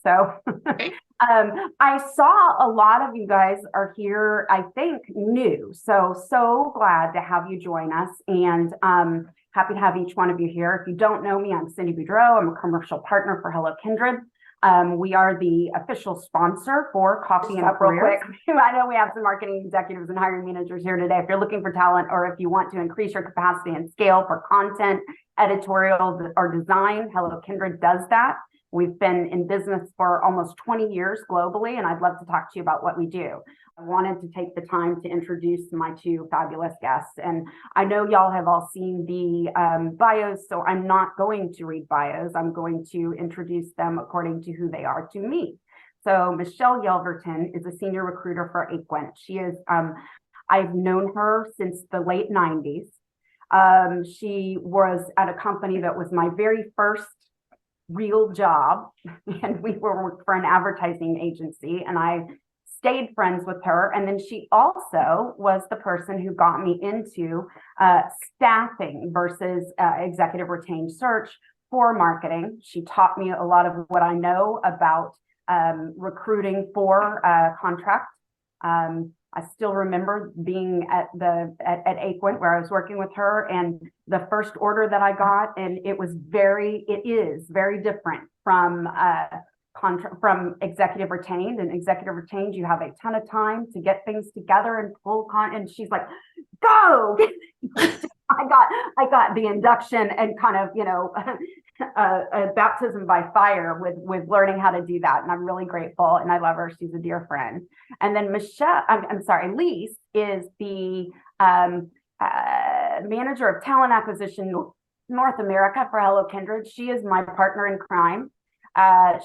So Okay. I saw a lot of you guys are here, I think, new. So glad to have you join us, and happy to have each one of you here. If you don't know me, I'm Cindy Boudreau. I'm a commercial partner for Hello Kindred. We are the official sponsor for Coffee and Careers. Real quick, I know we have some marketing executives and hiring managers here today. If you're looking for talent, or if you want to increase your capacity and scale for content, editorial, or design, Hello Kindred does that. We've been in business for almost 20 years globally, and I'd love to talk to you about what we do. I wanted to take the time to introduce my two fabulous guests. And I know y'all have all seen the bios, so I'm not going to read bios. I'm going to introduce them according to who they are to me. So Michelle Yelverton is a senior recruiter for Aquent. She is, I've known her since the late 90s. She was at a company that was my very first real job, and we were for an advertising agency, and I stayed friends with her. And then she also was the person who got me into staffing versus executive retained search for marketing. She taught me a lot of what I know about recruiting for contract. I still remember being at Aquent where I was working with her, and the first order that I got, and it is very different from from executive retained. And executive retained, you have a ton of time to get things together and and she's like, go. I got the induction and kind of, a baptism by fire with learning how to do that. And I'm really grateful, and I love her. She's a dear friend. And then I'm sorry, Lise is the manager of talent acquisition North America for Hello Kindred. She is my partner in crime.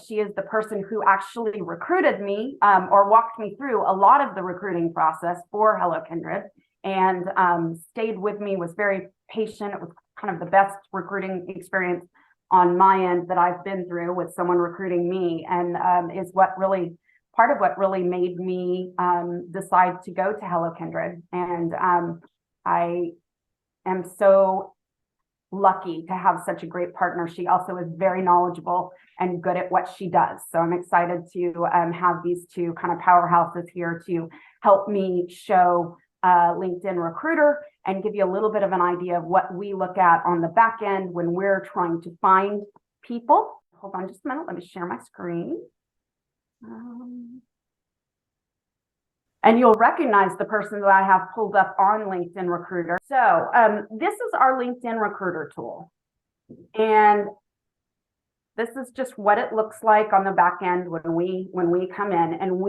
She is the person who actually recruited me or walked me through a lot of the recruiting process for Hello Kindred, and stayed with me, was very patient. It was kind of the best recruiting experience on my end that I've been through with someone recruiting me, and is part of what really made me decide to go to Hello Kindred. And I am so lucky to have such a great partner. She also is very knowledgeable and good at what she does. So I'm excited to have these two kind of powerhouses here to help me show LinkedIn Recruiter and give you a little bit of an idea of what we look at on the back end when we're trying to find people. Hold on just a minute. Let me share my screen. And you'll recognize the person that I have pulled up on LinkedIn Recruiter. So this is our LinkedIn Recruiter tool. And this is just what it looks like on the back end when we come in. And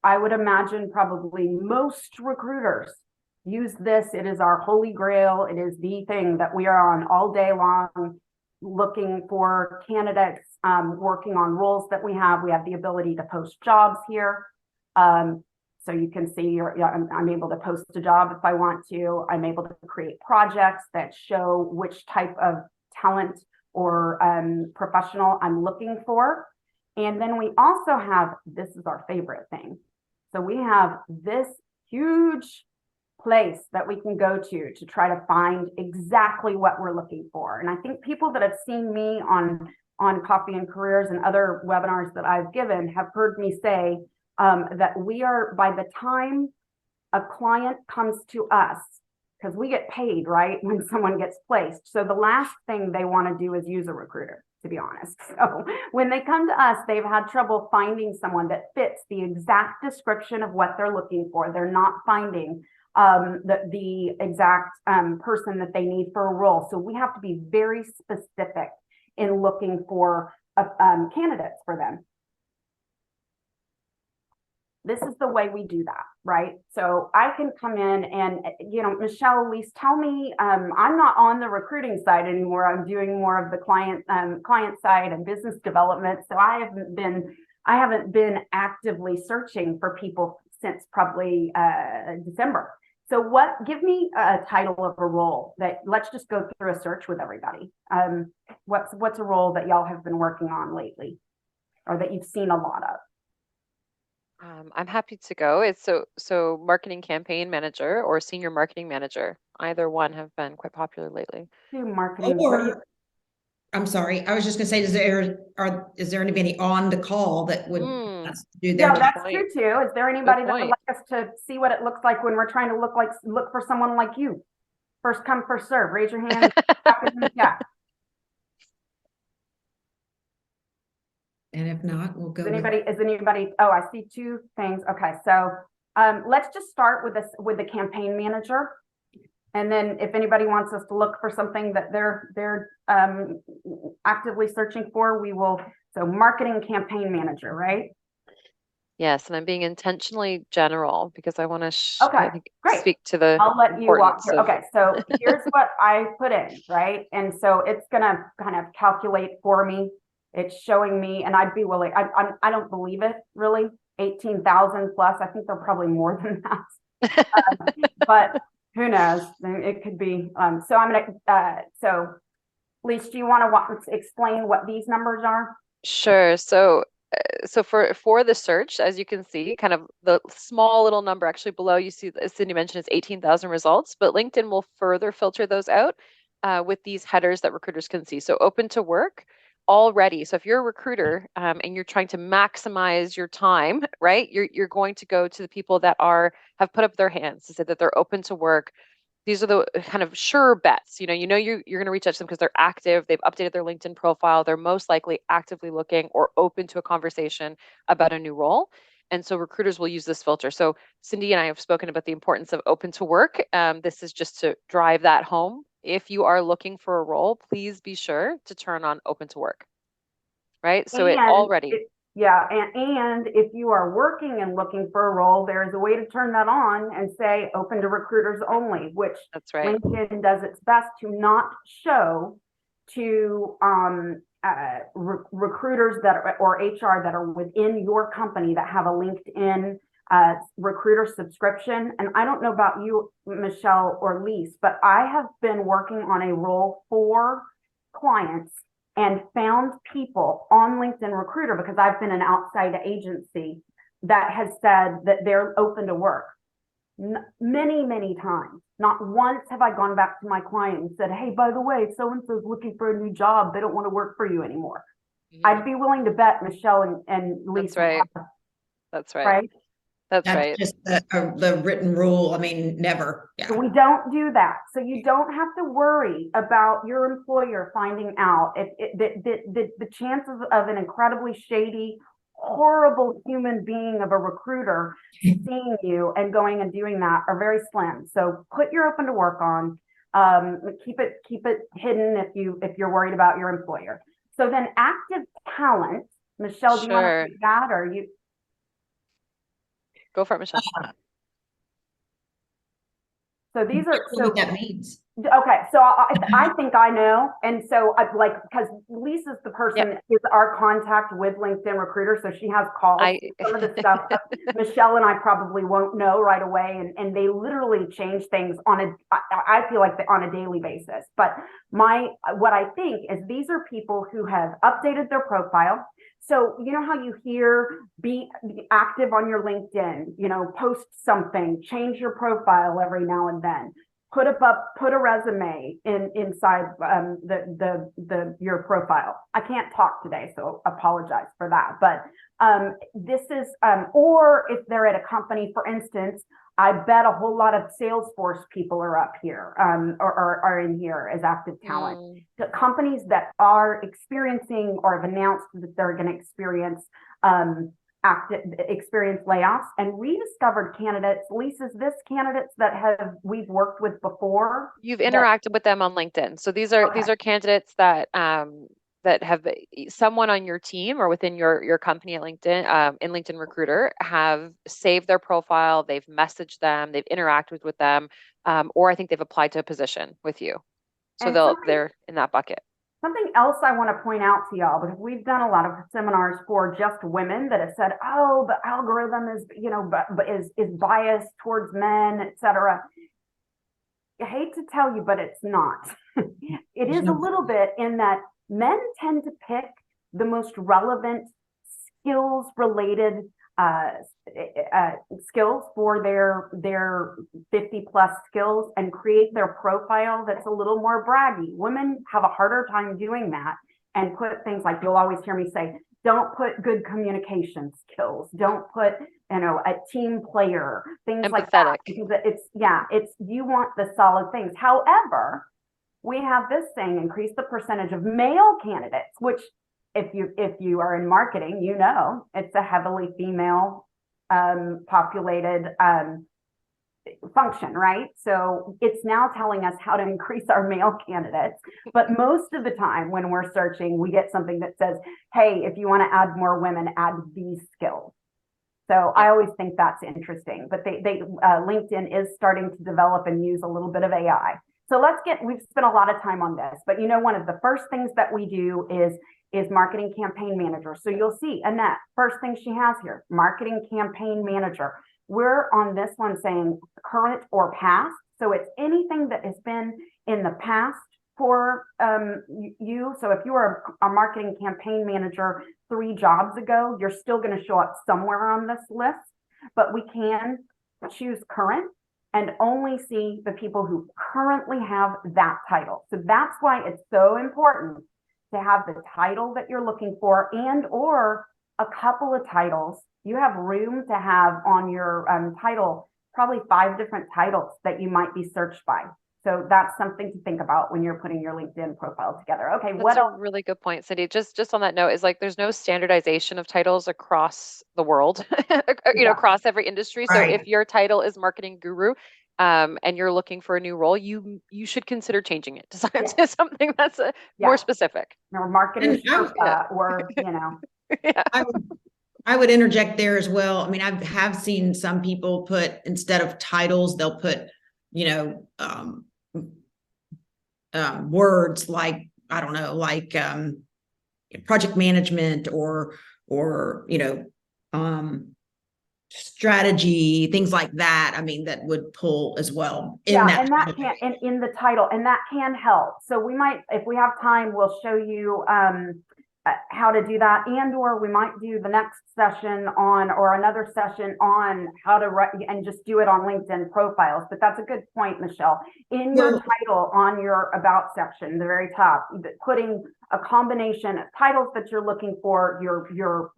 I would imagine probably most recruiters use this. It is our holy grail. It is the thing that we are on all day long, looking for candidates, working on roles that we have. We have the ability to post jobs here. So you can see I'm able to post a job if I want to. I'm able to create projects that show which type of talent or professional I'm looking for. And then we also have, this is our favorite thing. So we have this huge place that we can go to try to find exactly what we're looking for. And I think people that have seen me on Coffee and Careers and other webinars that I've given have heard me say that we are, by the time a client comes to us, because we get paid, right, when someone gets placed. So the last thing they want to do is use a recruiter, to be honest. So when they come to us, they've had trouble finding someone that fits the exact description of what they're looking for. They're not finding the exact person that they need for a role. So we have to be very specific in looking for candidates for them. This is the way we do that, right? So I can come in and, Michelle, at least tell me, I'm not on the recruiting side anymore. I'm doing more of the client side and business development. So I haven't been actively searching for people since probably December. So give me a title of a role that, let's just go through a search with everybody. What's a role that y'all have been working on lately, or that you've seen a lot of? I'm happy to go. It's so marketing campaign manager or senior marketing manager. Either one have been quite popular lately. Marketing. I'm sorry. I was just gonna say, is there anybody on the call that would Mm, do their Yeah, job? that's point. true too. Is there Good anybody that would point. like us to see what it looks like when we're trying to look for someone like you? First come, first serve. Raise your hand. Yeah. And if not, we'll go with. Is anybody, oh, I see two things. Okay, so let's just start with this with the campaign manager. And then if anybody wants us to look for something that they're actively searching for, we will. So marketing campaign manager, right? Yes, and I'm being intentionally general because I want to, Okay, I think, great. speak to the I'll let you walk importance through. of. Okay, so here's what I put in, right? And so it's gonna kind of calculate for me. It's showing me, and I'd be willing. I don't believe it really. 18,000 plus. I think they're probably more than that. But who knows? It could be. So I'm gonna. So, Lise, do you want to explain what these numbers are? Sure. So for the search, as you can see, kind of the small little number actually below, you see, as Cindy mentioned, it's 18,000 results, but LinkedIn will further filter those out with these headers that recruiters can see. So open to work already. So if you're a recruiter and you're trying to maximize your time, right? You're going to go to the people that have put up their hands to say that they're open to work. These are the kind of sure bets. You're going to reach out to them because they're active, they've updated their LinkedIn profile, they're most likely actively looking or open to a conversation about a new role. And so recruiters will use this filter. So Cindy and I have spoken about the importance of open to work. This is just to drive that home. If you are looking for a role, please be sure to turn on open to work, right? So it And already, yeah, and if you are working and looking for a role, there is a way to turn that on and say open to recruiters only, which that's right. LinkedIn does its best to not show to recruiters or HR that are within your company that have a LinkedIn recruiter subscription. And I don't know about you, Michelle or Lise, but I have been working on a role for clients and found people on LinkedIn Recruiter because I've been an outside agency that has said that they're open to work. Many, many times. Not once have I gone back to my client and said, hey, by the way, so-and-so's looking for a new job. They don't want to work for you anymore. I'd be willing to bet Michelle and Lisa. That's right. That's right. Right? That's That's right. just the written rule. I mean, never. Yeah. So we don't do that. So you don't have to worry about your employer finding out. The chances of an incredibly shady, horrible human being of a recruiter seeing you and going and doing that are very slim. So put your open to work on. Keep it hidden if you're worried about your employer. So then active talent, Michelle, do you want to Sure. take that or you? Go for it, Michelle. So these are What that means. Okay, so I think I know, and so I like because Lisa's the person Yep. that is our contact with LinkedIn Recruiter, so she has calls. Some of the stuff Michelle and I probably won't know right away, and they literally change things I feel like on a daily basis. But what I think is these are people who have updated their profile. So you know how you hear be active on your LinkedIn, post something, change your profile every now and then. Put a resume inside your profile. I can't talk today, so apologize for that. But this is or if they're at a company, for instance, I bet a whole lot of Salesforce people are up here or are in here as active talent. The companies that are experiencing or have announced that they're going to experience layoffs and rediscovered candidates. Lisa's this candidates that we've worked with before. You've interacted with them on LinkedIn. So these are candidates that have someone on your team or within your company at LinkedIn in LinkedIn Recruiter have saved their profile, they've messaged them, they've interacted with them, or I think they've applied to a position with you. So they're in that bucket. Something else I want to point out to y'all, because we've done a lot of seminars for just women that have said, oh, the algorithm is, is biased towards men, etc. I hate to tell you, but it's not. It is a little bit in that men tend to pick the most relevant skills related skills for their 50 plus skills and create their profile that's a little more braggy. Women have a harder time doing that. and put things like, you'll always hear me say, don't put good communication skills. Don't put, a team player, things like that. Empathetic. Because you want the solid things. However, we have this saying, increase the percentage of male candidates, which if you are in marketing, it's a heavily female populated function, right? So it's now telling us how to increase our male candidates. But most of the time when we're searching, we get something that says, hey, if you want to add more women, add these skills. So I always think that's interesting, but LinkedIn is starting to develop and use a little bit of AI. So we've spent a lot of time on this, but one of the first things that we do is marketing campaign manager. So you'll see Annette, first thing she has here, marketing campaign manager. We're on this one saying current or past. So it's anything that has been in the past for you. So if you were a marketing campaign manager 3 jobs ago, you're still going to show up somewhere on this list, but we can choose current and only see the people who currently have that title. So that's why it's so important to have the title that you're looking for and or a couple of titles. You have room to have on your title, probably 5 different titles that you might be searched by. So that's something to think about when you're putting your LinkedIn profile together. Okay, That's a really good point, Cindy. Just on that note, is like there's no standardization of titles across the world, across every industry. So if your title is marketing guru, and you're looking for a new role, you should consider changing it to something that's more specific. Or marketing or Yeah. I would interject there as well. I mean, I have seen some people put, instead of titles, they'll put, words like, I don't know, like project management or strategy, things like that. I mean, that would pull as well. And that can in the title, and that can help. So we might, if we have time, we'll show you how to do that, and or we might do the next session on, or another session on how to write and just do it on LinkedIn profiles. But that's a good point, Michelle. In your title on your about section, the very top, putting a combination of titles that you're looking for, your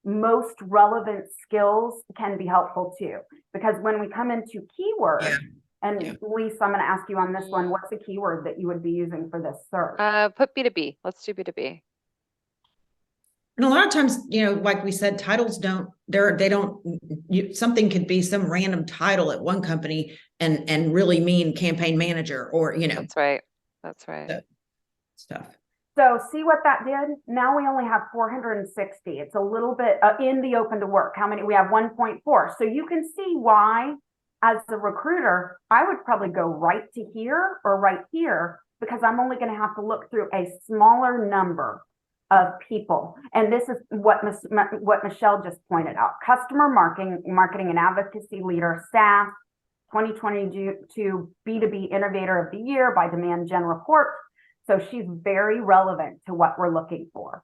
most relevant skills can be helpful too. Because when we come into keywords, and Lisa, I'm going to ask you on this one, what's the keyword that you would be using for this search? Put B2B. Let's do B2B. And a lot of times, like we said, titles something could be some random title at one company and really mean campaign manager or, That's right. Stuff. So see what that did? Now we only have 460. It's a little bit in the open to work. How many? We have 1.4. So you can see why, as a recruiter, I would probably go right to here or right here, because I'm only going to have to look through a smaller number of people. And this is what Michelle just pointed out. Customer marketing and advocacy leader, SaaS, 2022 B2B Innovator of the Year by Demand Gen Report. So she's very relevant to what we're looking for.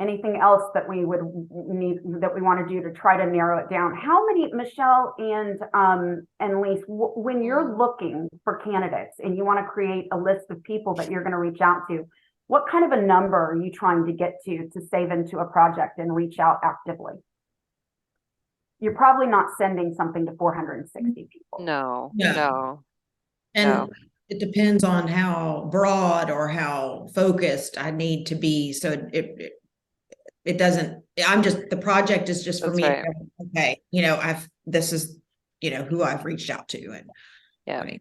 Anything else that we would need, that we want to do to try to narrow it down? How many, Michelle and Lise, when you're looking for candidates and you want to create a list of people that you're going to reach out to, what kind of a number are you trying to get to save into a project and reach out actively? You're probably not sending something to 460 people. No. And it depends on how broad or how focused I need to be. So it doesn't, the project is just for me. Right. Okay. This is, who I've reached out to. And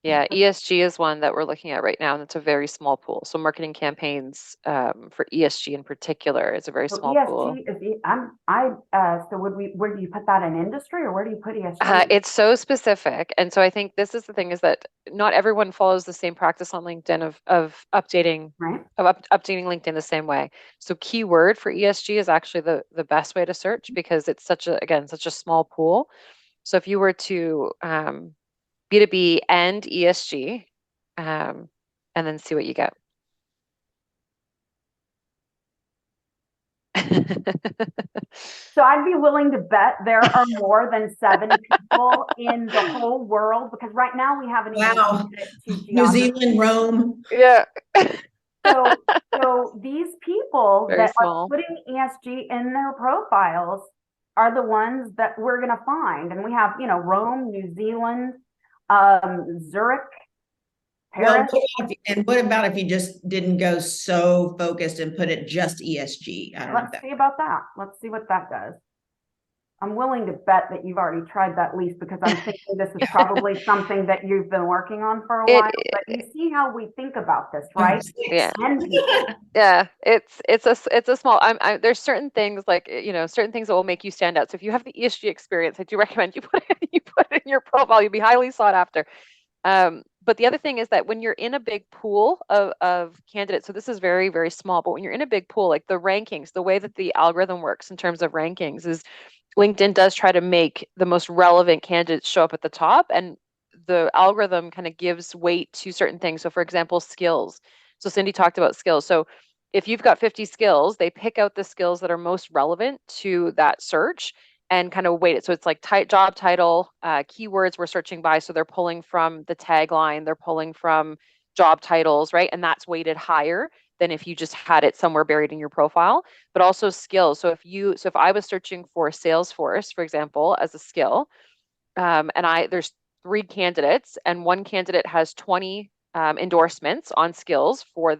ESG is one that we're looking at right now, and it's a very small pool. So marketing campaigns for ESG in particular is a very small pool. So where do you put that in industry, or where do you put ESG? It's so specific. And so I think this is the thing, is that not everyone follows the same practice on LinkedIn of updating LinkedIn the same way. So keyword for ESG is actually the best way to search, because it's such a small pool. So if you were to B2B and ESG, and then see what you get. So I'd be willing to bet there are more than 7 people in the whole world, because right now we haven't even New Zealand, Rome. Yeah. So these people Very that small. are putting ESG in their profiles are the ones that we're going to find. And we have, you know, Rome, New Zealand, Zurich, Well, Paris. what about if you just didn't go so focused and put it just ESG? I don't know if Let's that. see about that. Let's see what that does. I'm willing to bet that you've already tried that lease because I'm thinking this is probably something that you've been working on for a while. But you see how we think about this, right? Yeah. 10 people. Yeah, it's a small. There's certain things like you know certain things that will make you stand out. So if you have the ESG experience, I do recommend you put it in your profile. You'll be highly sought after. But the other thing is that when you're in a big pool of candidates, so this is very, very small, but when you're in a big pool, like the rankings, the way that the algorithm works in terms of rankings is LinkedIn does try to make the most relevant candidates show up at the top, and the algorithm kind of gives weight to certain things. So, for example, skills. So, Cindy talked about skills. So, if you've got 50 skills, they pick out the skills that are most relevant to that search and kind of weight it. So, it's like job title, keywords we're searching by. So, they're pulling from the tagline, they're pulling from job titles, right? And that's weighted higher than if you just had it somewhere buried in your profile, but also skills. So if I was searching for Salesforce, for example, as a skill, and there's 3 candidates, and one candidate has 20 endorsements on skills for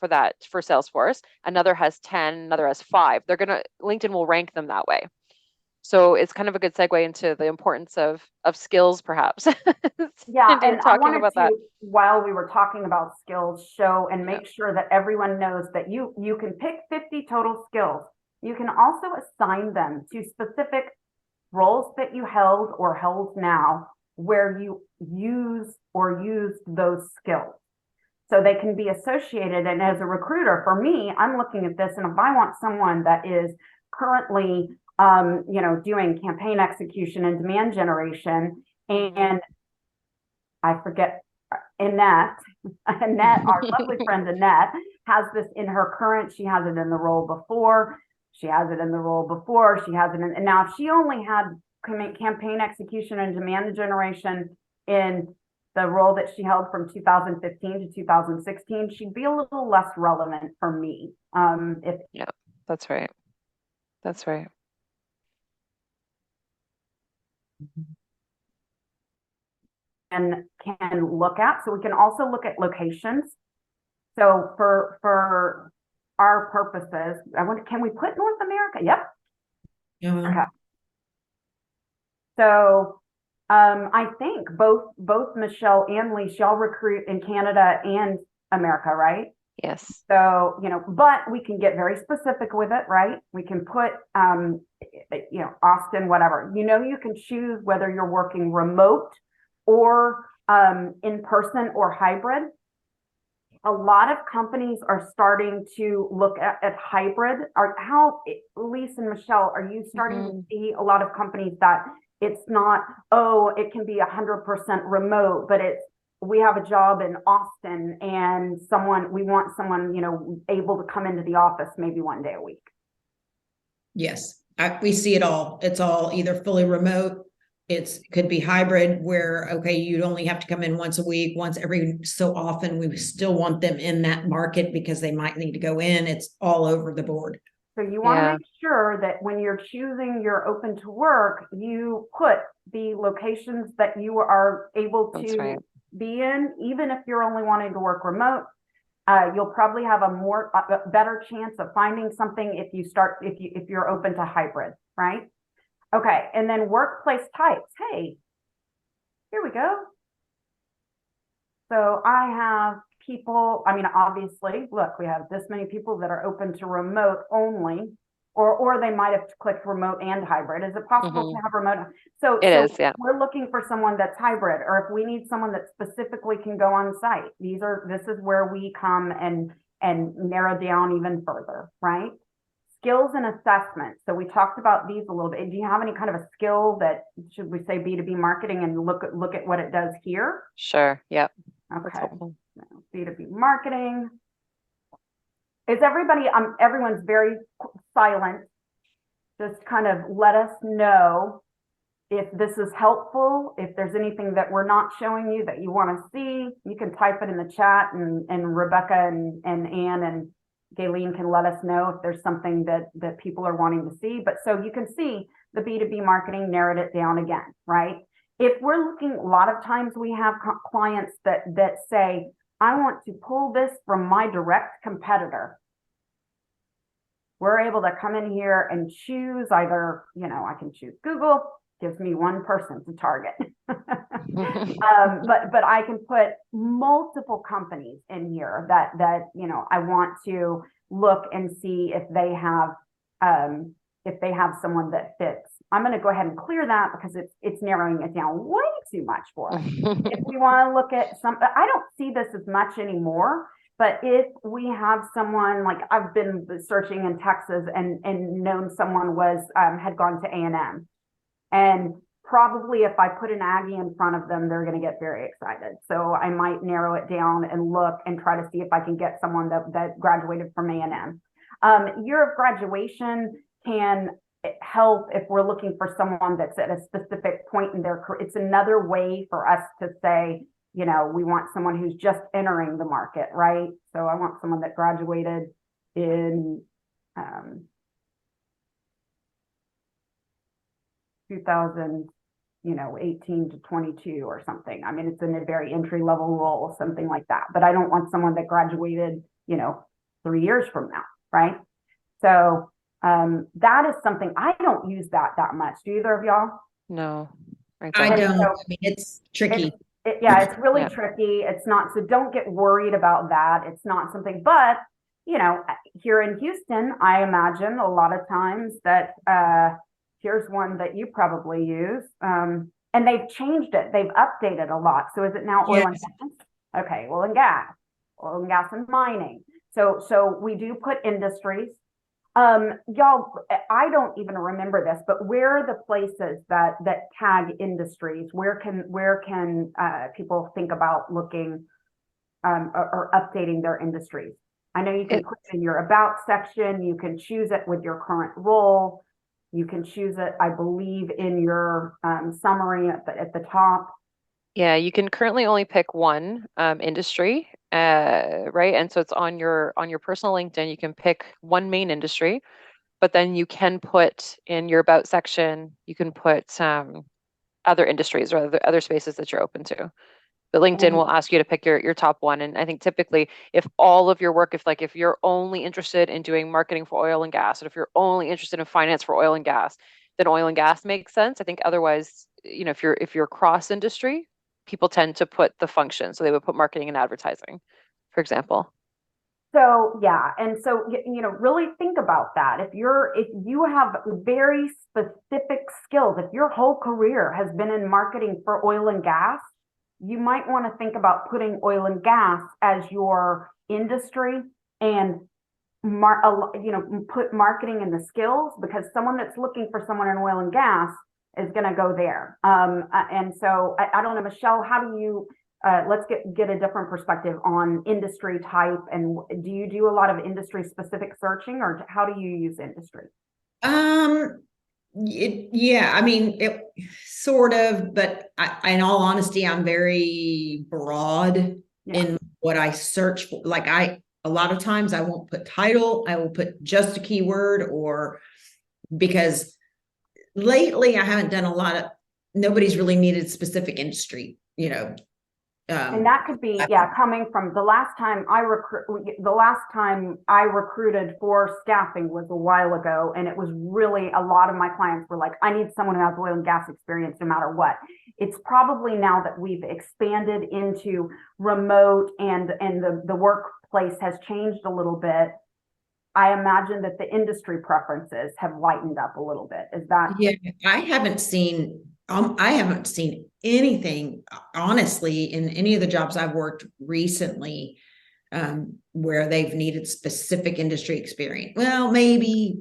Salesforce. Another has 10, another has 5. LinkedIn will rank them that way. So it's kind of a good segue into the importance of skills, perhaps. Yeah, And and I talking wanted about to, that. while we were talking about skills, show and make sure that everyone knows that you can pick 50 total skills. You can also assign them to specific roles that you held or held now where you use or used those skills. So they can be associated. And as a recruiter, for me, I'm looking at this, and if I want someone that is currently doing campaign execution and demand generation, and I forget Annette, our lovely friend Annette, has this in her current, she has it in the role before, she has it in the role before, she has it in, and now if she only had campaign execution and demand generation in the role that she held from 2015 to 2016, she'd be a little less relevant for me. Yeah, that's right. That's right. And can look at. So we can also look at locations. So for our purposes, can we put North America? Yep. Okay. So I think both Michelle and Lee, y'all recruit in Canada and America, right? Yes. So, but we can get very specific with it, right? We can put, Austin, whatever. You can choose whether you're working remote or in person or hybrid. A lot of companies are starting to look at hybrid. Lisa and Michelle, are you starting to see a lot of companies that it's not, it can be 100% remote, but we have a job in Austin and we want someone, able to come into the office maybe one day a week? Yes, we see it all. It's all either fully remote. It could be hybrid where, okay, you'd only have to come in once a week, once every so often. We still want them in that market because they might need to go in. It's all over the board. So you want to make sure that when you're choosing your open to work, you put the locations that you are able to be in, even if you're only wanting to work remote. You'll probably have a better chance of finding something if you're open to hybrid, right? Okay, and then workplace types. Hey, here we go. So I have people, obviously, look, we have this many people that are open to remote only, or they might have clicked remote and hybrid. Is it possible to have remote? So we're looking for someone that's hybrid, or if we need someone that specifically can go on site, this is where we come and narrow down even further, right? Skills and assessment. So we talked about these a little bit. Do you have any kind of a skill that, should we say B2B marketing, and look at what it does here? Sure. Yep. Okay. B2B marketing. Everyone's very silent. Just kind of let us know if this is helpful, if there's anything that we're not showing you that you want to see, you can type it in the chat, and Rebecca and Ann and Gayleen can let us know if there's something that people are wanting to see. But so you can see the B2B marketing narrowed it down again, right? If we're looking, a lot of times we have clients that say, I want to pull this from my direct competitor. We're able to come in here and choose either, I can choose Google, gives me one person to target. But I can put multiple companies in here that I want to look and see if they have someone that fits. I'm going to go ahead and clear that because it's narrowing it down way too much for us. If we want to look at I don't see this as much anymore, but if we have someone, like I've been searching in Texas and known someone had gone to A&M, and probably if I put an Aggie in front of them, they're going to get very excited. So I might narrow it down and look and try to see if I can get someone that graduated from A&M. Year of graduation can help if we're looking for someone that's at a specific point in their career. It's another way for us to say, we want someone who's just entering the market, right? So I want someone that graduated in 2018 to 22 or something. I mean, it's in a very entry level role, something like that. But I don't want someone that graduated, 3 years from now, right? So that is something I don't use that much. Do either of y'all? No, right. I don't. So, I mean, it's tricky. It's really Yeah. tricky. It's not, so don't get worried about that. It's not something, but here in Houston, I imagine a lot of times that here's one that you probably use. And they've changed it. They've updated a lot. So is it now oil and gas? Okay, oil and gas and mining. So we do put industries. Y'all, I don't even remember this, but where are the places that tag industries? Where can people think about looking or updating their industries? I know you can put it in your about section. You can choose it with your current role. You can choose it, I believe, in your summary at the top. Yeah, you can currently only pick one industry, right? And so it's on your personal LinkedIn, you can pick one main industry, but then you can put in your about section, you can put other industries or other spaces that you're open to. But LinkedIn will ask you to pick your top one. And I think typically if all of your work, if you're only interested in doing marketing for oil and gas, and if you're only interested in finance for oil and gas, then oil and gas makes sense. I think otherwise, if you're cross industry, people tend to put the function. So they would put marketing and advertising, for example. So yeah, and so really think about that. If you have very specific skills, if your whole career has been in marketing for oil and gas, you might want to think about putting oil and gas as your industry and put marketing in the skills, because someone that's looking for someone in oil and gas is going to go there. And so I don't know, Michelle, how do you let's get a different perspective on industry type, and do you do a lot of industry specific searching, or how do you use industry? Yeah, I mean, it sort of, but in all honesty, I'm very broad in what I search for. Like a lot of times I won't put title, I will put just a keyword, or because lately I haven't done a lot of, nobody's really needed specific industry, and that could be, coming from the last time I recruited for staffing was a while ago. And it was really, a lot of my clients were like, I need someone who has oil and gas experience no matter what. It's probably now that we've expanded into remote and the workplace has changed a little bit. I imagine that the industry preferences have lightened up a little bit. Is that? Yeah, I haven't seen anything, honestly, in any of the jobs I've worked recently, where they've needed specific industry experience. Well, maybe,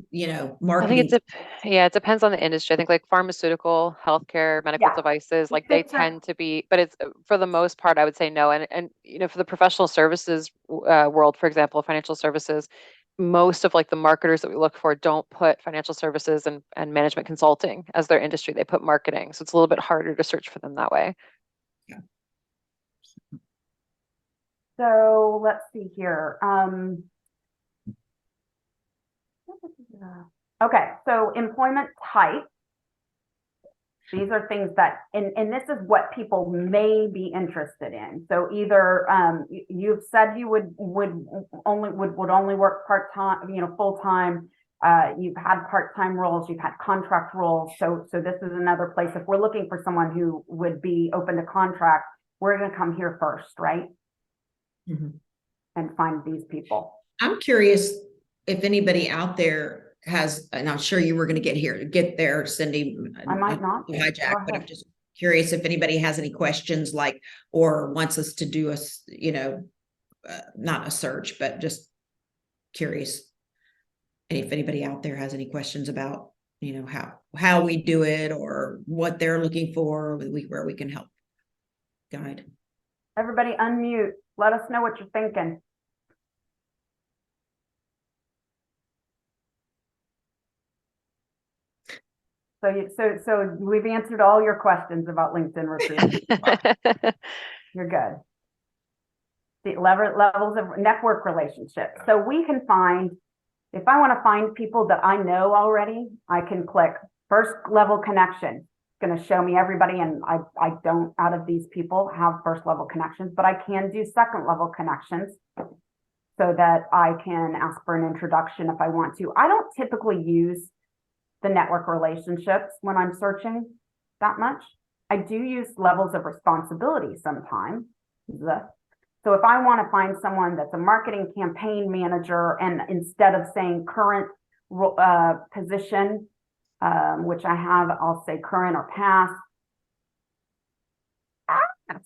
marketing. I think it depends on the industry. I think like pharmaceutical, healthcare, medical devices, like they tend to be, but it's for the most part, I would say no. And for the professional services world, for example, financial services, most of like the marketers that we look for don't put financial services and management consulting as their industry. They put marketing. So it's a little bit harder to search for them that way. So let's see here. Okay, so employment type. These are things that, and this is what people may be interested in. So either you've said you would only work part-time, full-time. You've had part-time roles, you've had contract roles. So this is another place. If we're looking for someone who would be open to contract, we're going to come here first, right? Mm-hmm. And find these people. I'm curious if anybody out there has, and I'm sure you were going to get there, Cindy. I might not be. Hijack, but I'm just curious if anybody has any questions, like, or wants us to do not a search, but just curious. And if anybody out there has any questions about, how we do it or what they're looking for, where we can help guide. Everybody unmute. Let us know what you're thinking. So we've answered all your questions about LinkedIn recruiting. You're good. The levels of network relationships. So we can find, if I want to find people that I know already, I can click first level connection. It's going to show me everybody, and I don't, out of these people, have first level connections, but I can do second level connections so that I can ask for an introduction if I want to. I don't typically use the network relationships when I'm searching that much. I do use levels of responsibility sometimes. So if I want to find someone that's a marketing campaign manager, and instead of saying current position, which I have, I'll say current or past.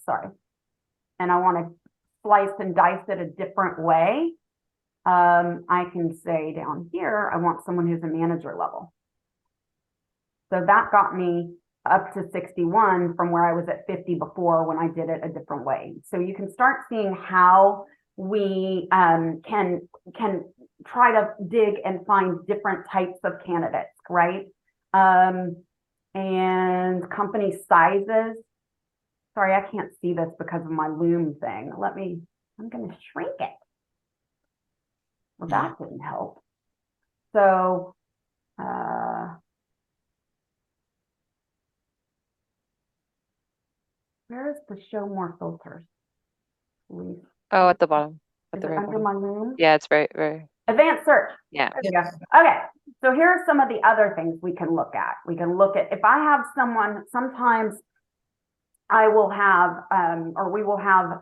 Sorry. And I want to slice and dice it a different way. I can say down here, I want someone who's a manager level. So that got me up to 61 from where I was at 50 before when I did it a different way. So you can start seeing how we can try to dig and find different types of candidates, right? And company sizes. Sorry, I can't see this because of my Loom thing. I'm going to shrink it. Well, that didn't help. So, where is the show more filters? Please. Oh, at the bottom. At Is the it very under bottom. my Loom? Yeah, it's very, very. Advanced search. Yeah. There we go. Okay. So here are some of the other things we can look at. We can look at, if I have someone, sometimes I will have, or we will have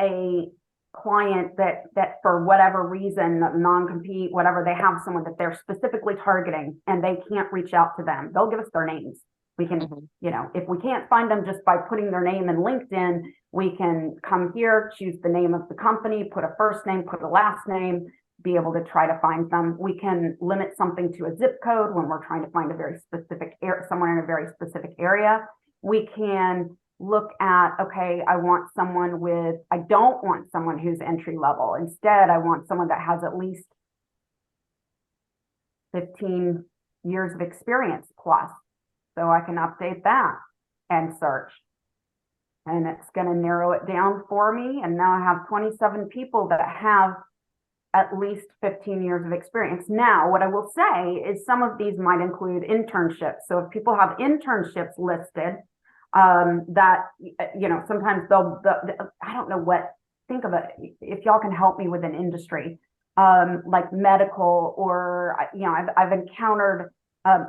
a client that for whatever reason, non-compete, whatever, they have someone that they're specifically targeting and they can't reach out to them. They'll give us their names. We can, if we can't find them just by putting their name in LinkedIn, we can come here, choose the name of the company, put a first name, put a last name, be able to try to find them. We can limit something to a zip code when we're trying to find a very specific someone in a very specific area. We can look at, okay, I don't want someone who's entry level. Instead, I want someone that has at least 15 years of experience plus. So I can update that and search. And it's going to narrow it down for me. And now I have 27 people that have at least 15 years of experience. Now, what I will say is some of these might include internships. So if people have internships listed, that, sometimes I don't know what, think of it, if y'all can help me with an industry, like medical, or, I've encountered,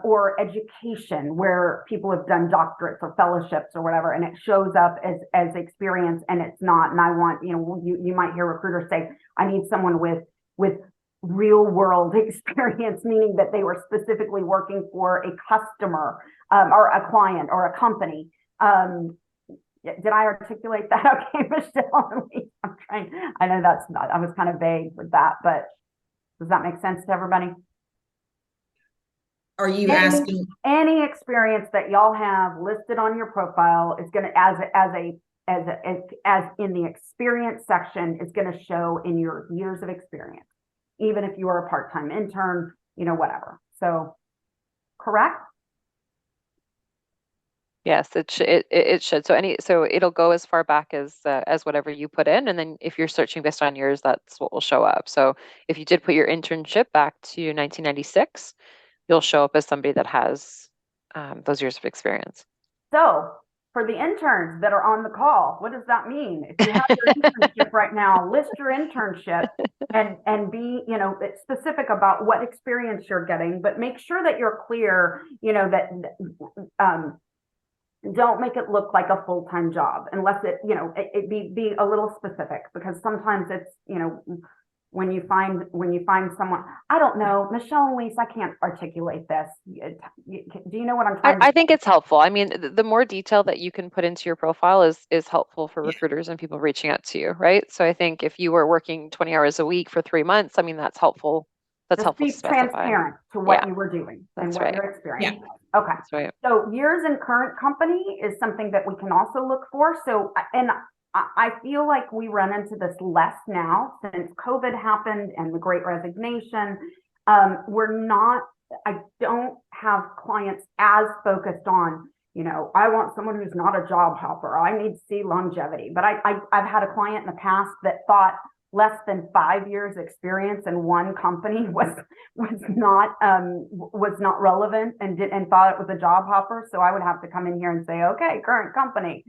or education, where people have done doctorates or fellowships or whatever, and it shows up as experience and it's not. And I want, you might hear recruiters say, I need someone with real world experience, meaning that they were specifically working for a customer, or a client or a company. Did I articulate that okay, Michelle? I know I was kind of vague with that, but does that make sense to everybody? Are you asking any experience that y'all have listed on your profile is going to, as in the experience section, is going to show in your years of experience. even if you are a part-time intern, whatever. So, correct? Yes, it should. So it'll go as far back as whatever you put in, and then if you're searching based on yours, that's what will show up. So if you did put your internship back to 1996, you'll show up as somebody that has those years of experience. So for the interns that are on the call, what does that mean? If you have your internship right now, list your internship and be, specific about what experience you're getting, but make sure that you're clear, that don't make it look like a full-time job unless it be a little specific, because sometimes it's, when you find someone, I don't know, Michelle and Lisa, I can't articulate this. Do you know what I'm trying to I think it's helpful. I mean, the more detail that you can put into your profile is helpful for recruiters and people reaching out to you, right? So I think if you were working 20 hours a week for 3 months, I mean, that's helpful. That's just helpful be to specify. transparent to what Yeah, you were doing and that's what right. your experience Yeah. was. Okay. That's right. So years in current company is something that we can also look for. So, and I feel like we run into this less now since COVID happened and the Great Resignation. I don't have clients as focused on, I want someone who's not a job hopper. I need to see longevity. But I've had a client in the past that thought less than 5 years experience in one company was not relevant and thought it was a job hopper. So I would have to come in here and say, okay, current company,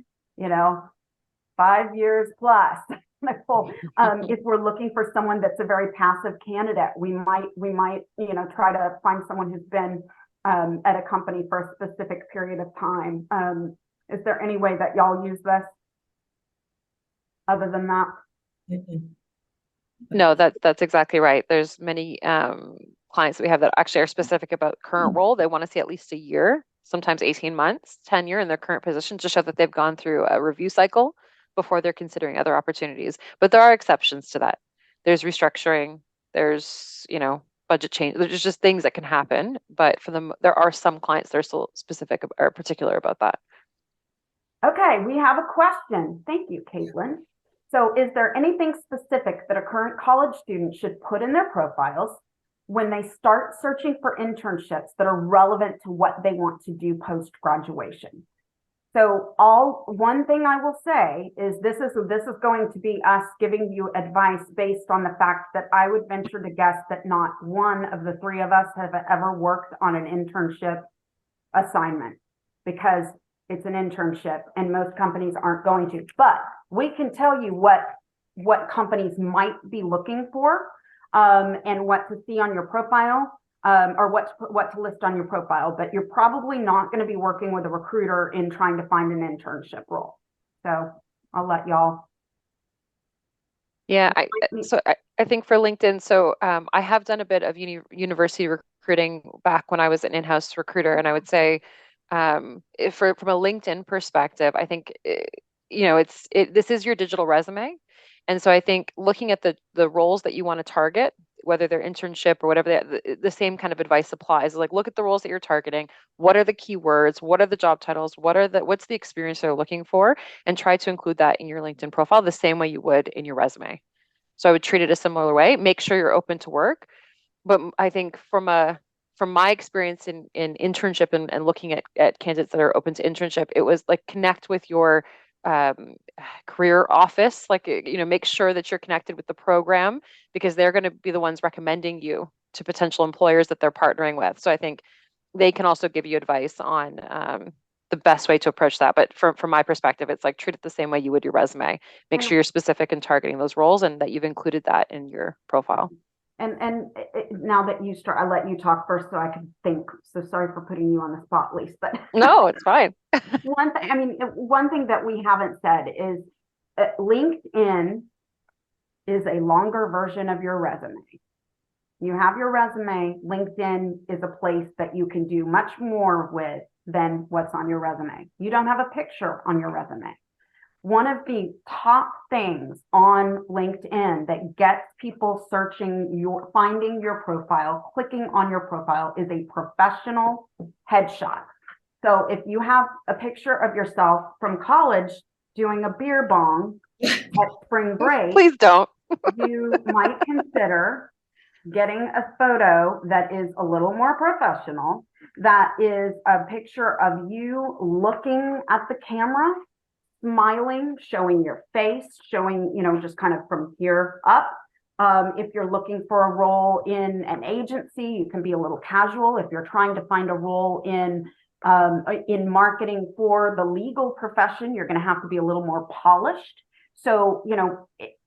5 years plus. If we're looking for someone that's a very passive candidate, we might try to find someone who's been at a company for a specific period of time. Is there any way that y'all use this other than that? No, that's exactly right. There's many clients that we have that actually are specific about current role. They want to see at least a year, sometimes 18 months, tenure in their current position to show that they've gone through a review cycle before they're considering other opportunities. But there are exceptions to that. There's restructuring, there's, budget change. There's just things that can happen. But for them, there are some clients that are still specific or particular about that. Okay, we have a question. Thank you, Caitlin. So is there anything specific that a current college student should put in their profiles when they start searching for internships that are relevant to what they want to do post-graduation? So one thing I will say is this is going to be us giving you advice based on the fact that I would venture to guess that not one of the three of us have ever worked on an internship assignment, because it's an internship and most companies aren't going to. But we can tell you what companies might be looking for and what to see on your profile. Or what to list on your profile, but you're probably not going to be working with a recruiter in trying to find an internship role. So I'll let y'all. Yeah, I think for LinkedIn, so I have done a bit of university recruiting back when I was an in-house recruiter, and I would say from a LinkedIn perspective, I think this is your digital resume, and so I think looking at the roles that you want to target, whether they're internship or whatever, the same kind of advice applies. Like, look at the roles that you're targeting. What are the keywords? What are the job titles? What's the experience they're looking for? And try to include that in your LinkedIn profile the same way you would in your resume. So I would treat it a similar way. Make sure you're open to work. But I think from my experience in internship and looking at candidates that are open to internship, it was like connect with your career office, make sure that you're connected with the program, because they're going to be the ones recommending you to potential employers that they're partnering with. So I think they can also give you advice on the best way to approach that. But from my perspective, it's like treat it the same way you would your resume. Make sure you're specific in targeting those roles and that you've included that in your profile. And now that you start, I'll let you talk first so I can think. So sorry for putting you on the spot, Lisa, but no, it's fine. One thing that we haven't said is LinkedIn is a longer version of your resume. You have your resume. LinkedIn is a place that you can do much more with than what's on your resume. You don't have a picture on your resume. One of the top things on LinkedIn that gets people finding your profile, clicking on your profile, is a professional headshot. So if you have a picture of yourself from college doing a beer bong at spring break, please don't. you might consider getting a photo that is a little more professional, that is a picture of you looking at the camera, smiling, showing your face, showing, just kind of from here up. If you're looking for a role in an agency, you can be a little casual. If you're trying to find a role in marketing for the legal profession, you're going to have to be a little more polished. So,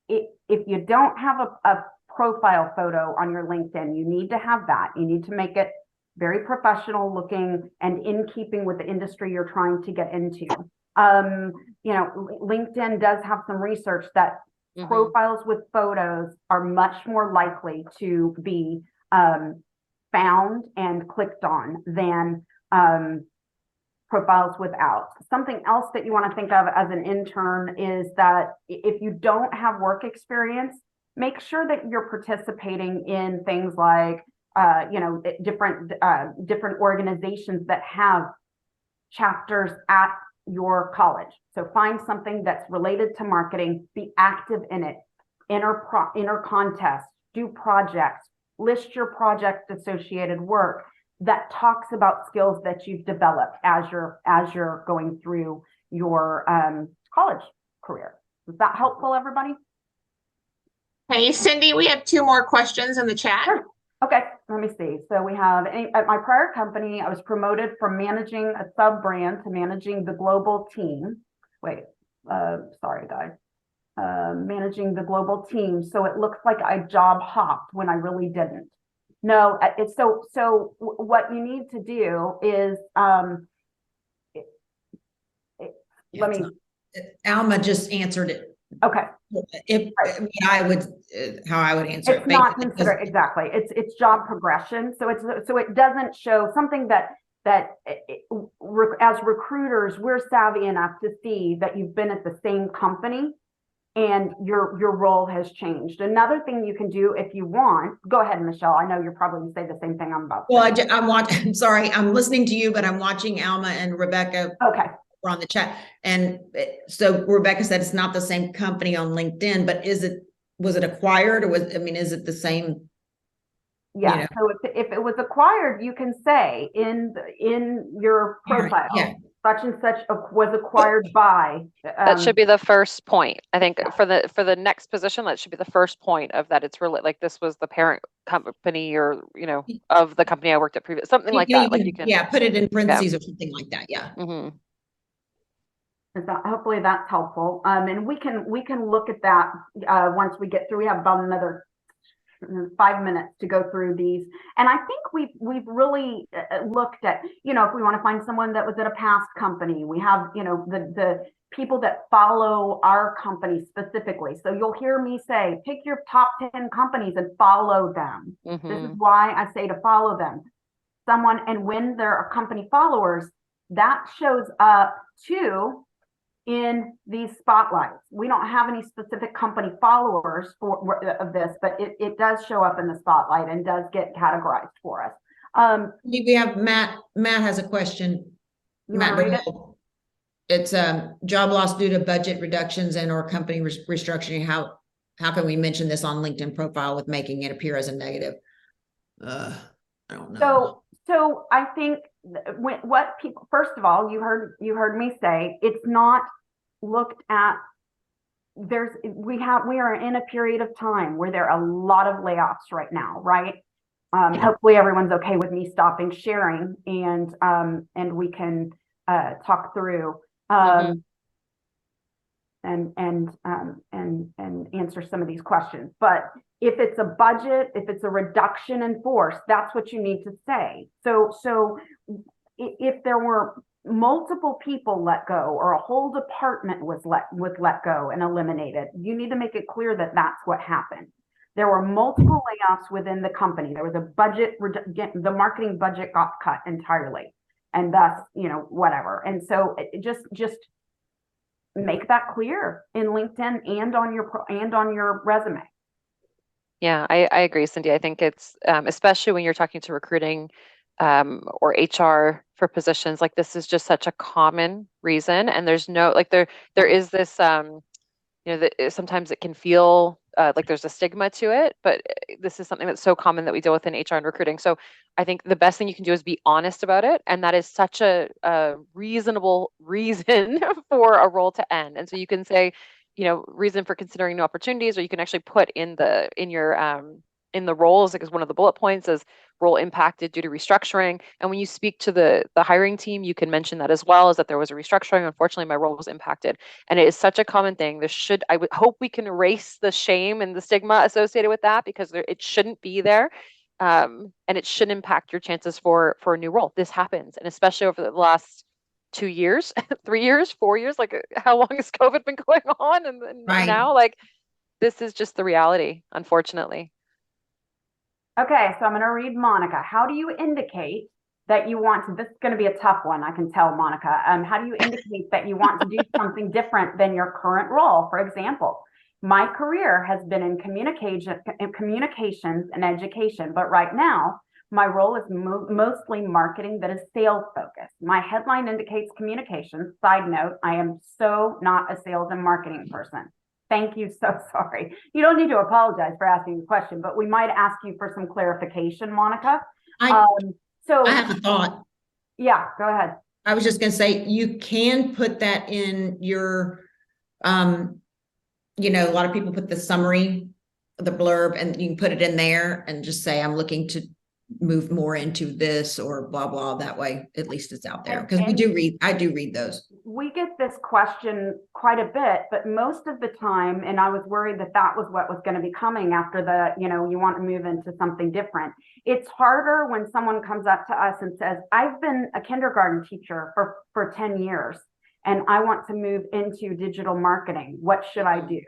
if you don't have a profile photo on your LinkedIn, you need to have that. You need to make it very professional looking and in keeping with the industry you're trying to get into. LinkedIn does have some research that profiles with photos are much more likely to be found and clicked on than profiles without. Something else that you want to think of as an intern is that if you don't have work experience, make sure that you're participating in things like different organizations that have chapters at your college. So find something that's related to marketing, be active in it, enter contests, do projects, list your project associated work that talks about skills that you've developed as you're going through your college career. Is that helpful, everybody? Hey, Cindy, we have 2 more questions in the chat. Sure. Okay, let me see. So we have, at my prior company, I was promoted from managing a sub brand to managing the global team. Sorry guys. Managing the global team. So it looks like I job hopped when I really didn't. No, it's so what you need to do is, Alma just answered it. Okay. How I would answer it. It's not considered exactly. It's job progression. So it doesn't show something that as recruiters, we're savvy enough to see that you've been at the same company and your role has changed. Another thing you can do if you want, go ahead, Michelle. I know you're probably going to say the same thing I'm about to say. Well, I'm sorry, I'm listening to you, but I'm watching Alma and Rebecca. Okay. On the chat. And so Rebecca said it's not the same company on LinkedIn, but was it acquired or is it the same? Yeah. So if it was acquired, you can say in your profile, such and such was acquired by. That should be the first point. I think for the next position, that should be the first point of that. It's really like this was the parent company or, of the company I worked at previous, something like that. Like you can, put it in parentheses or something like that. Yeah. Mm-hmm. Hopefully that's helpful. And we can look at that once we get through. We have about another 5 minutes to go through these. And I think we've really looked at, if we want to find someone that was at a past company, we have, the people that follow our company specifically. So you'll hear me say, pick your top 10 companies and follow them. Mm-hmm. This is why I say to follow them. And when there are company followers, that shows up too in these spotlights. We don't have any specific company followers of this, but it does show up in the spotlight and does get categorized for us. We have Matt. Matt has a question. Matt, it's job loss due to budget reductions and or company restructuring. How can we mention this on LinkedIn profile with making it appear as a negative? I don't know. So I think what people, first of all, you heard me say, it's not looked at. We are in a period of time where there are a lot of layoffs right now, right? Hopefully everyone's okay with me stopping sharing and we can talk through and answer some of these questions. But if it's a budget, if it's a reduction in force, that's what you need to say. So if there were multiple people let go or a whole department was let go and eliminated, you need to make it clear that that's what happened. There were multiple layoffs within the company. There was a budget, the marketing budget got cut entirely, and thus, whatever. And so just make that clear in LinkedIn and on your resume. Yeah, I agree, Cindy. I think it's especially when you're talking to recruiting or HR for positions like this is just such a common reason, and there's no there is this sometimes it can feel like there's a stigma to it, but this is something that's so common that we deal with in HR and recruiting. So I think the best thing you can do is be honest about it. And that is such a reasonable reason for a role to end. And so you can say, reason for considering new opportunities, or you can actually put in the roles, like as one of the bullet points, is role impacted due to restructuring. And when you speak to the hiring team, you can mention that as well, is that there was a restructuring. Unfortunately, my role was impacted. And it is such a common thing. I would hope we can erase the shame and the stigma associated with that, because it shouldn't be there. And it shouldn't impact your chances for a new role. This happens. And especially over the last 2 years, 3 years, 4 years, like how long has COVID been going on? And Right. now, like, this is just the reality, unfortunately. Okay, so I'm going to read Monica. How do you indicate that you want to, this is going to be a tough one, I can tell, Monica. How do you indicate that you want to do something different than your current role? For example, my career has been in communications and education, but right now my role is mostly marketing that is sales focused. My headline indicates communications. Side note, I am so not a sales and marketing person. Thank you. So sorry. You don't need to apologize for asking the question, but we might ask you for some clarification, Monica. I have a thought. Yeah, go ahead. I was just going to say, you can put that in your, a lot of people put the summary, the blurb, and you can put it in there and just say, I'm looking to move more into this or blah, blah. That way, at least it's out there. Because I do read those. We get this question quite a bit, but most of the time, and I was worried that was what was going to be coming after you want to move into something different. It's harder when someone comes up to us and says, I've been a kindergarten teacher for 10 years, and I want to move into digital marketing. What should I do?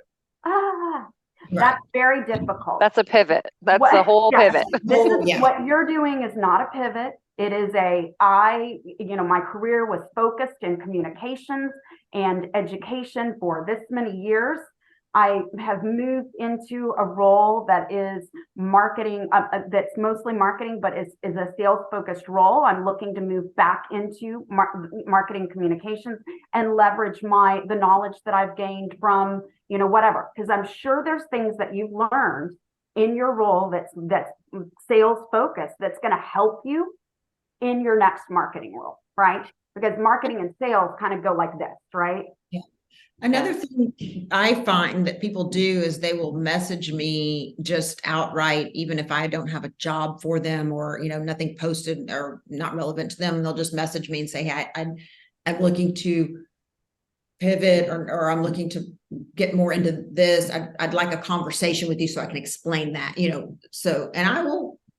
Right. That's very difficult. That's a pivot. That's a whole pivot. What you're doing is not a pivot. It is my career was focused in communications and education for this many years. I have moved into a role that is marketing, that's mostly marketing, but is a sales focused role. I'm looking to move back into marketing communications and leverage the knowledge that I've gained from, whatever, because I'm sure there's things that you've learned in your role that's sales focused, that's going to help you in your next marketing role, right? Because marketing and sales kind of go like this, right? Yeah. Another thing I find that people do is they will message me just outright, even if I don't have a job for them or, nothing posted or not relevant to them. They'll just message me and say, hey, I'm looking to pivot or I'm looking to get more into this. I'd like a conversation with you so I can explain that, so, and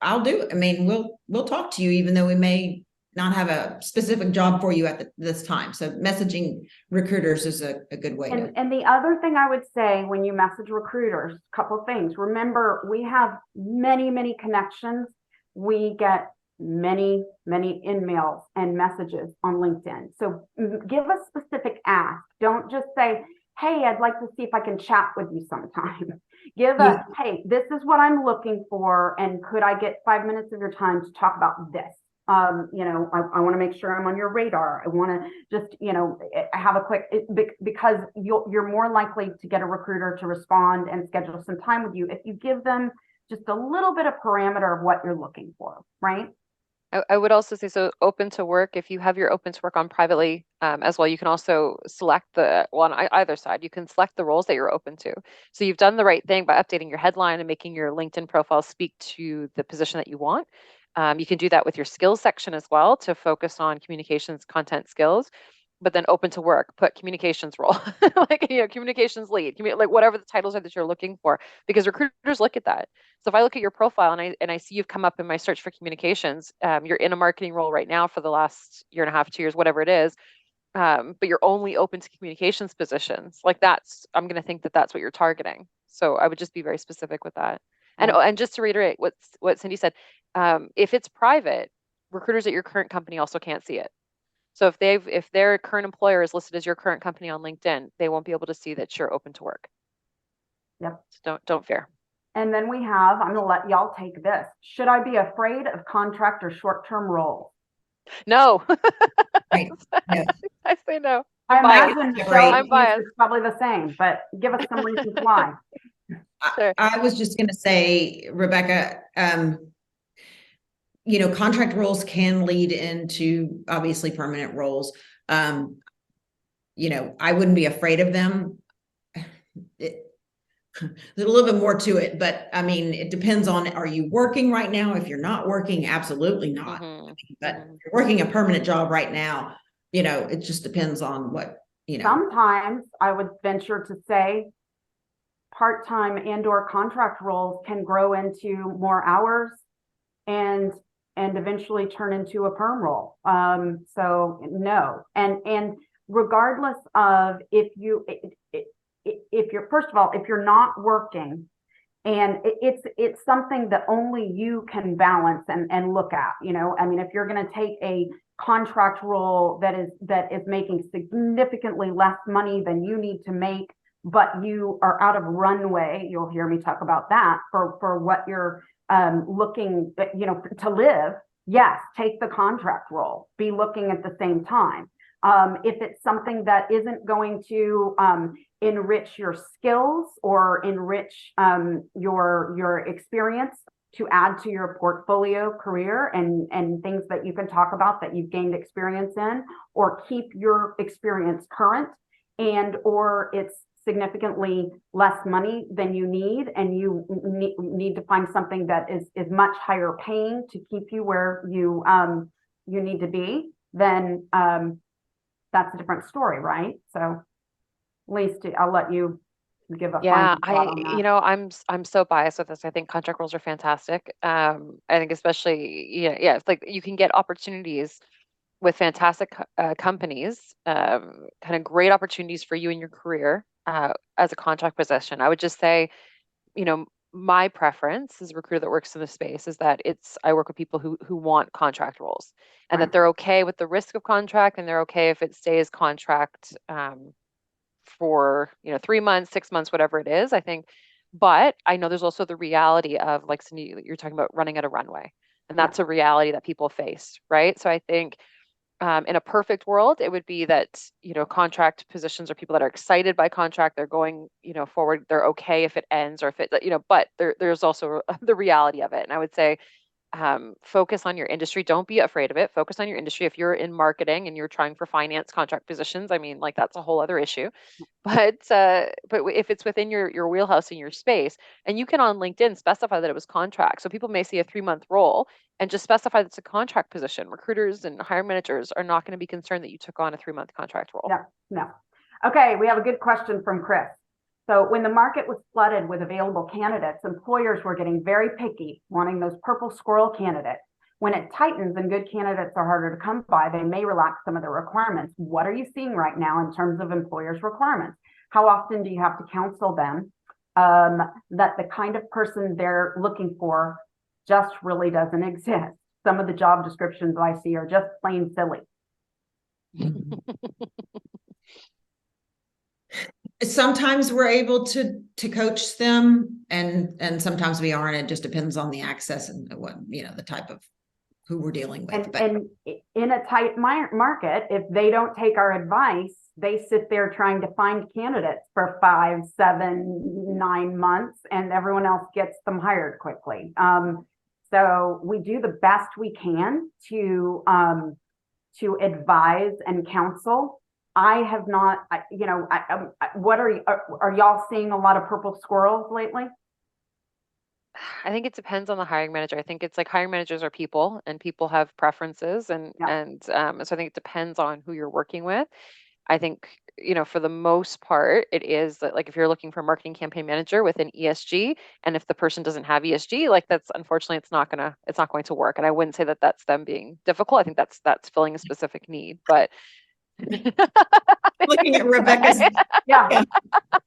I'll do it. I mean, we'll talk to you, even though we may not have a specific job for you at this time. So messaging recruiters is a good way. And the other thing I would say when you message recruiters, a couple of things. Remember, we have many, many connections. We get many, many emails and messages on LinkedIn. So give a specific ask. Don't just say, hey, I'd like to see if I can chat with you sometime. Hey, this is what I'm looking for. And could I get 5 minutes of your time to talk about this? I want to make sure I'm on your radar. I want to just, have a quick, because you're more likely to get a recruiter to respond and schedule some time with you if you give them just a little bit of parameter of what you're looking for, right? I would also say, so open to work, if you have your open to work on privately as well, you can also select on either side, you can select the roles that you're open to. So you've done the right thing by updating your headline and making your LinkedIn profile speak to the position that you want. You can do that with your skills section as well to focus on communications content skills, but then open to work, put communications role, like, communications lead, like whatever the titles are that you're looking for, because recruiters look at that. So if I look at your profile and I see you've come up in my search for communications, you're in a marketing role right now for the last 1.5 to 2 years, whatever it is, but you're only open to communications positions. Like I'm going to think that that's what you're targeting. So I would just be very specific with that. And just to reiterate what Cindy said, if it's private, recruiters at your current company also can't see it. So if their current employer is listed as your current company on LinkedIn, they won't be able to see that you're open to work. Yep. So don't fear. And then I'm going to let y'all take this. Should I be afraid of contract or short-term roles? No. Right. No. I say no. I imagine I'm biased. it's probably the same, but give us some reasons why. Sure. I was just going to say, Rebecca, contract roles can lead into obviously permanent roles. I wouldn't be afraid of them. There's a little bit more to it, but I mean, it depends on, are you working right now? If you're not working, absolutely not. But if you're working a permanent job right now, it just depends on what, Sometimes I would venture to say part-time and or contract roles can grow into more hours and eventually turn into a perm role. So no, and regardless of if you're, first of all, if you're not working, and it's something that only you can balance and look at, I mean, if you're going to take a contract role that is making significantly less money than you need to make, but you are out of runway, you'll hear me talk about that for what you're looking, to live. Yes, take the contract role, be looking at the same time. If it's something that isn't going to enrich your skills or enrich your experience to add to your portfolio career and things that you can talk about that you've gained experience in, or keep your experience current, and or it's significantly less money than you need, and you need to find something that is much higher paying to keep you where you need to be, then that's a different story, right? So at least I'll let you give a final thought on that. I'm so biased with this. I think contract roles are fantastic. I think especially, it's like you can get opportunities with fantastic companies, kind of great opportunities for you in your career as a contract position. I would just say, my preference as a recruiter that works in the space is that I work with people who want contract roles, and that they're okay with the risk of contract, and they're okay if it stays contract for 3 months, 6 months, whatever it is. I think, but I know there's also the reality of, like Cindy, you're talking about running at a runway, and that's a reality that people face, right? So I think in a perfect world, it would be that, contract positions are people that are excited by contract. They're going, forward. They're okay if it ends or if it, but there's also the reality of it. And I would say, focus on your industry. Don't be afraid of it. Focus on your industry. If you're in marketing and you're trying for finance contract positions, I mean, like, that's a whole other issue. But if it's within your wheelhouse in your space, and you can on LinkedIn specify that it was contract, so people may see a 3-month role and just specify that it's a contract position. Recruiters and hiring managers are not going to be concerned that you took on a 3-month contract role. No. Okay, we have a good question from Chris. So when the market was flooded with available candidates, employers were getting very picky, wanting those purple squirrel candidates. When it tightens and good candidates are harder to come by, they may relax some of the requirements. What are you seeing right now in terms of employers' requirements? How often do you have to counsel them that the kind of person they're looking for just really doesn't exist? Some of the job descriptions I see are just plain silly. Sometimes we're able to coach them, and sometimes we aren't. It just depends on the access and what, the type of who we're dealing with. And in a tight market, if they don't take our advice, they sit there trying to find candidates for 5, 7, 9 months, and everyone else gets them hired quickly. So we do the best we can to advise and counsel. I have not, what are y'all seeing a lot of purple squirrels lately? I think it depends on the hiring manager. I think it's like hiring managers are people, and people have preferences, and so I think it depends on who you're working with. I think, for the most part, it is like if you're looking for a marketing campaign manager with an ESG, and if the person doesn't have ESG, like, that's unfortunately it's not going to work. And I wouldn't say that that's them being difficult. I think that's filling a specific need, but. Looking at Rebecca's,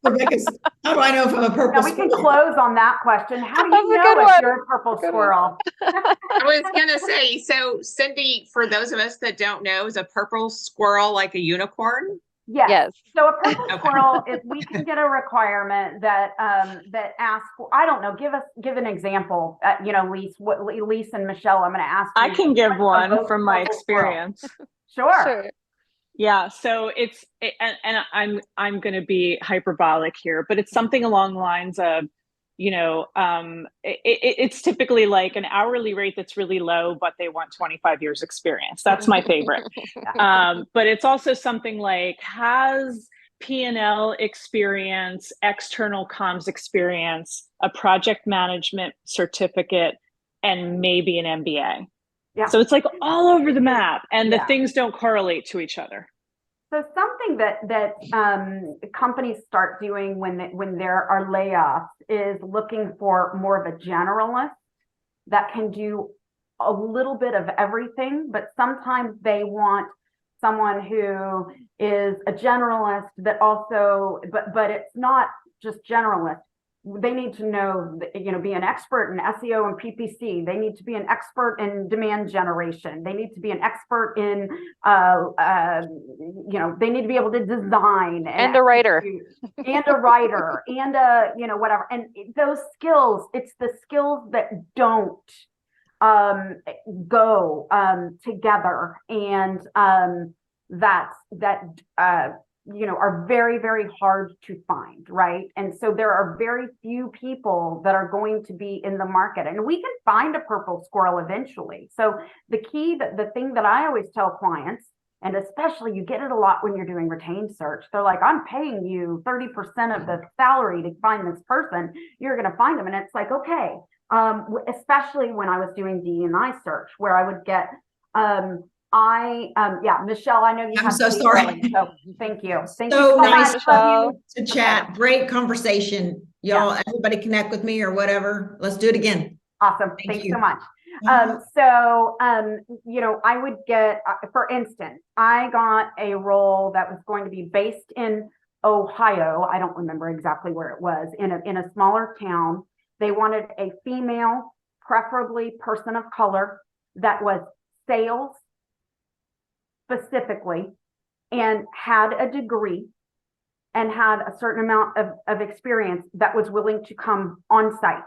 Rebecca's, how do I know if I'm a purple we can squirrel? close on that question. How do you know if you're a purple squirrel? I was gonna say, so Cindy, for those of us that don't know, is a purple squirrel like a unicorn? Yes. So a purple squirrel is, we can get a requirement that that asks for, I don't know, give an example. Lise and Michelle, I'm going to ask you. I can give one from my experience. Sure. Yeah, so and I'm going to be hyperbolic here, but it's something along the lines of, it's typically like an hourly rate that's really low, but they want 25 years experience. That's my favorite. But it's also something like, has P&L experience, external comms experience, a project management certificate, and maybe an MBA. Yeah. So it's like all over the map, and the Yeah. things don't correlate to each other. So something that companies start doing when there are layoffs is looking for more of a generalist that can do a little bit of everything, but sometimes they want someone who is a generalist that also, but it's not just generalist. They need to know, be an expert in SEO and PPC. They need to be an expert in demand generation. They need to be an expert in, they need to be able to design And a writer. and a writer and whatever. And those skills, it's the skills that don't go together, and are very, very hard to find, right? And so there are very few people that are going to be in the market, and we can find a purple squirrel eventually. So the key, the thing that I always tell clients, and especially you get it a lot when you're doing retained search, they're like, I'm paying you 30% of the salary to find this person, you're going to find them. And it's like, okay, especially when I was doing DE&I search, where I would get, Michelle, I know you I'm have so to be sorry. going, so thank you. Thank So you so nice, much. Love Michelle. you. To chat. Great conversation. Y'all, everybody connect with me or whatever. Let's do it again. Awesome. Thank Thanks you. so much. Mhm. I would get, for instance, I got a role that was going to be based in Ohio. I don't remember exactly where it was, in a smaller town. They wanted a female, preferably person of color, that was sales specifically, and had a degree and had a certain amount of experience, that was willing to come on site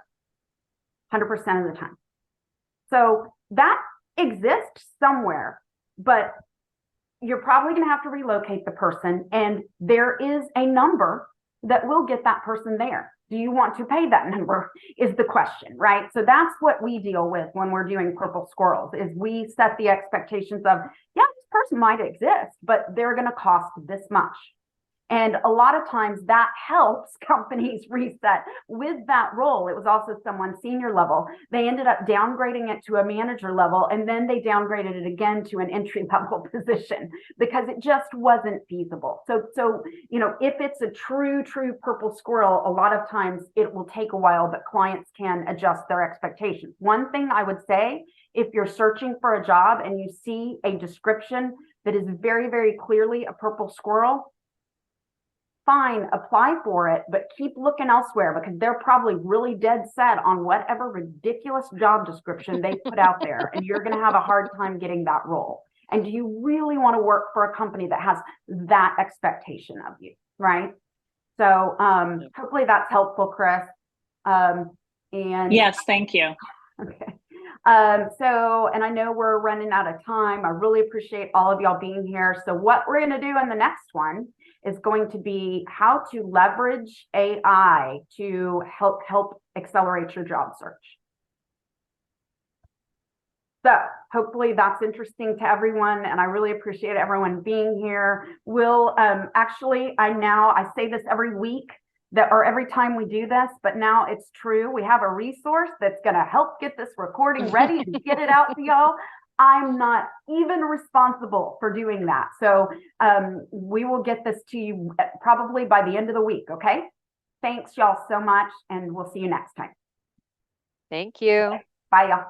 100% of the time. So that exists somewhere, but you're probably going to have to relocate the person, and there is a number that will get that person there. Do you want to pay that number is the question, right? So that's what we deal with when we're doing purple squirrels, is we set the expectations of, yeah, this person might exist, but they're going to cost this much. And a lot of times that helps companies reset with that role. It was also someone senior level. They ended up downgrading it to a manager level, and then they downgraded it again to an entry level position because it just wasn't feasible. So if it's a true purple squirrel, a lot of times it will take a while, but clients can adjust their expectations. One thing I would say, if you're searching for a job and you see a description that is very, very clearly a purple squirrel, fine, apply for it, but keep looking elsewhere, because they're probably really dead set on whatever ridiculous job description they put out there, and you're going to have a hard time getting that role. And do you really want to work for a company that has that expectation of you, right? So hopefully that's helpful, Chris. And Yes, thank you. okay. And I know we're running out of time. I really appreciate all of y'all being here. So what we're going to do in the next one is going to be how to leverage AI to help accelerate your job search. So hopefully that's interesting to everyone, and I really appreciate everyone being here. We'll I say this every week, or every time we do this, but now it's true. We have a resource that's going to help get this recording ready and get it out to y'all. I'm not even responsible for doing that. So we will get this to you probably by the end of the week. Okay. Thanks y'all so much. And we'll see you next time. Thank you. Bye y'all.